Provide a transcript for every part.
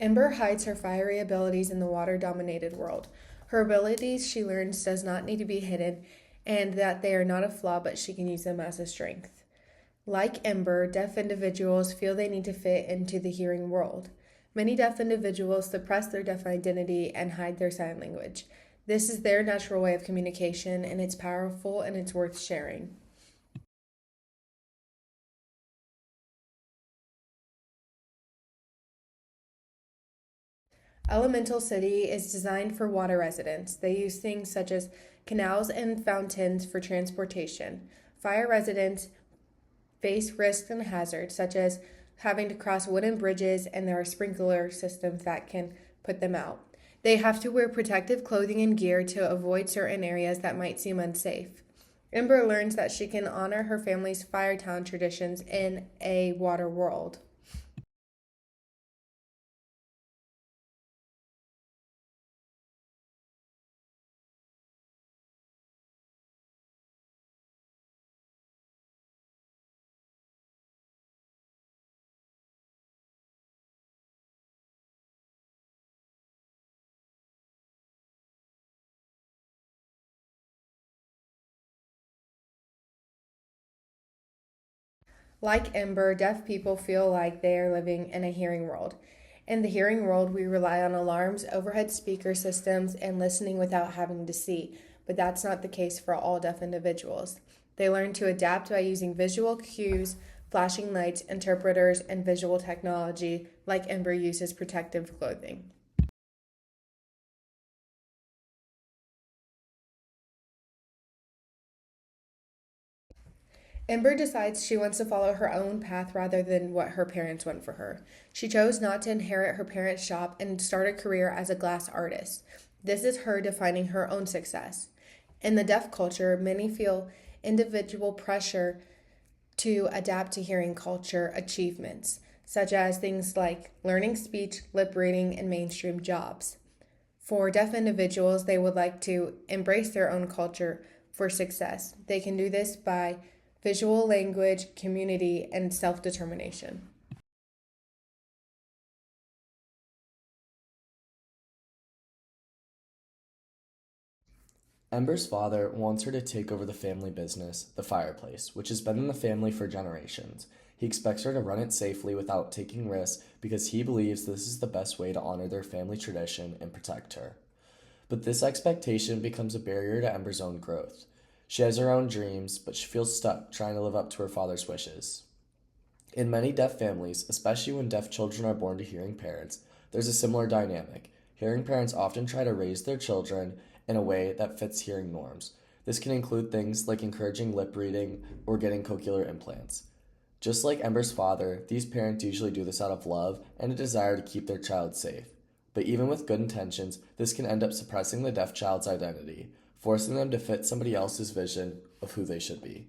Ember hides her fiery abilities in the water-dominated world. Her abilities, she learns, does not need to be hidden, and that they are not a flaw, but she can use them as a strength. Like Ember, deaf individuals feel they need to fit into the hearing world. Many deaf individuals suppress their deaf identity and hide their sign language. This is their natural way of communication, and it's powerful and it's worth sharing. Elemental City is designed for water residents. They use things such as canals and fountains for transportation. Fire residents face risks and hazards, such as having to cross wooden bridges, and there are sprinkler systems that can put them out. They have to wear protective clothing and gear to avoid certain areas that might seem unsafe. Ember learns that she can honor her family's Firetown traditions in a water world. Like Ember, deaf people feel like they are living in a hearing world. In the hearing world, we rely on alarms, overhead speaker systems, and listening without having to see, but that's not the case for all deaf individuals. They learn to adapt by using visual cues, flashing lights, interpreters, and visual technology, like Ember uses protective clothing. Ember decides she wants to follow her own path rather than what her parents want for her. She chose not to inherit her parents' shop and start a career as a glass artist. This is her defining her own success. In the deaf culture, many feel individual pressure to adapt to hearing culture achievements, such as things like learning speech, lip reading, and mainstream jobs. For deaf individuals, they would like to embrace their own culture for success. They can do this by visual language, community, and self determination. Ember's father wants her to take over the family business, the fireplace, which has been in the family for generations. He expects her to run it safely without taking risks because he believes this is the best way to honor their family tradition and protect her. But this expectation becomes a barrier to Ember's own growth. She has her own dreams, but she feels stuck trying to live up to her father's wishes. In many deaf families, especially when deaf children are born to hearing parents, there's a similar dynamic. Hearing parents often try to raise their children in a way that fits hearing norms. This can include things like encouraging lip reading or getting cochlear implants. Just like Ember's father, these parents usually do this out of love and a desire to keep their child safe. But even with good intentions, this can end up suppressing the deaf child's identity, forcing them to fit somebody else's vision of who they should be.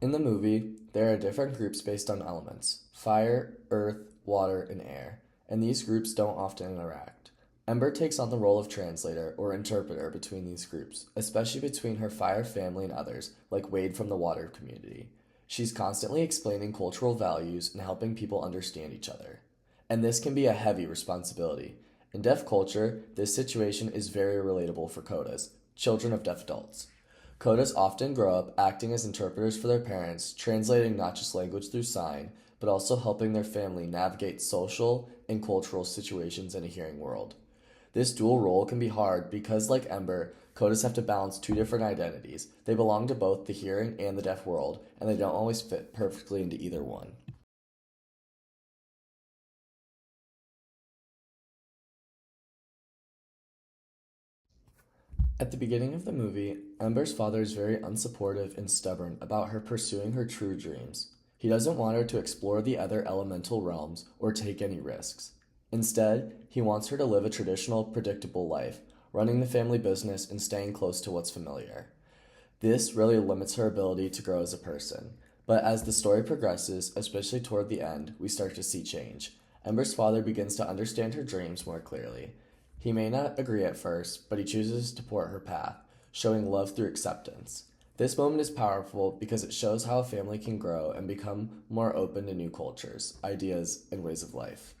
In the movie, there are different groups based on elements: fire, earth, water, and air, and these groups don't often interact. Ember takes on the role of translator or interpreter between these groups, especially between her fire family and others, like Wade from the water community. She's constantly explaining cultural values and helping people understand each other. And this can be a heavy responsibility. In deaf culture, this situation is very relatable for codas, children of deaf adults. Codas often grow up acting as interpreters for their parents, translating not just language through sign, but also helping their family navigate social and cultural situations in a hearing world. This dual role can be hard because, like Ember, Codas have to balance two different identities. They belong to both the hearing and the deaf world, and they don't always fit perfectly into either one. At the beginning of the movie, Ember's father is very unsupportive and stubborn about her pursuing her true dreams. He doesn't want her to explore the other elemental realms or take any risks. Instead, he wants her to live a traditional, predictable life, running the family business and staying close to what's familiar. This really limits her ability to grow as a person. But as the story progresses, especially toward the end, we start to see change. Ember's father begins to understand her dreams more clearly. He may not agree at first, but he chooses to support her path, showing love through acceptance. This moment is powerful because it shows how a family can grow and become more open to new cultures, ideas, and ways of life.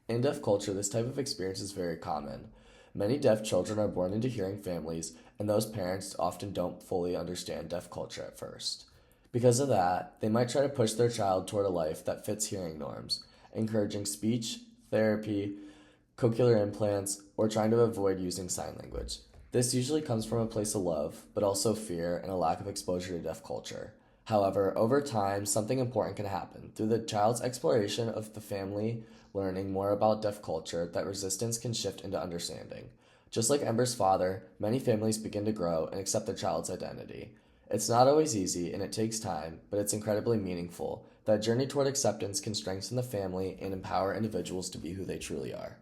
In deaf culture, this type of experience is very common. Many deaf children are born into hearing families, and those parents often don't fully understand deaf culture at first. Because of that, they might try to push their child toward a life that fits hearing norms, encouraging speech, therapy, cochlear implants, or trying to avoid using sign language. This usually comes from a place of love, but also fear and a lack of exposure to deaf culture. However, over time, something important can happen. Through the child's exploration of the family learning more about deaf culture, that resistance can shift into understanding. Just like Ember's father, many families begin to grow and accept their child's identity. It's not always easy and it takes time, but it's incredibly meaningful. That journey toward acceptance can strengthen the family and empower individuals to be who they truly are.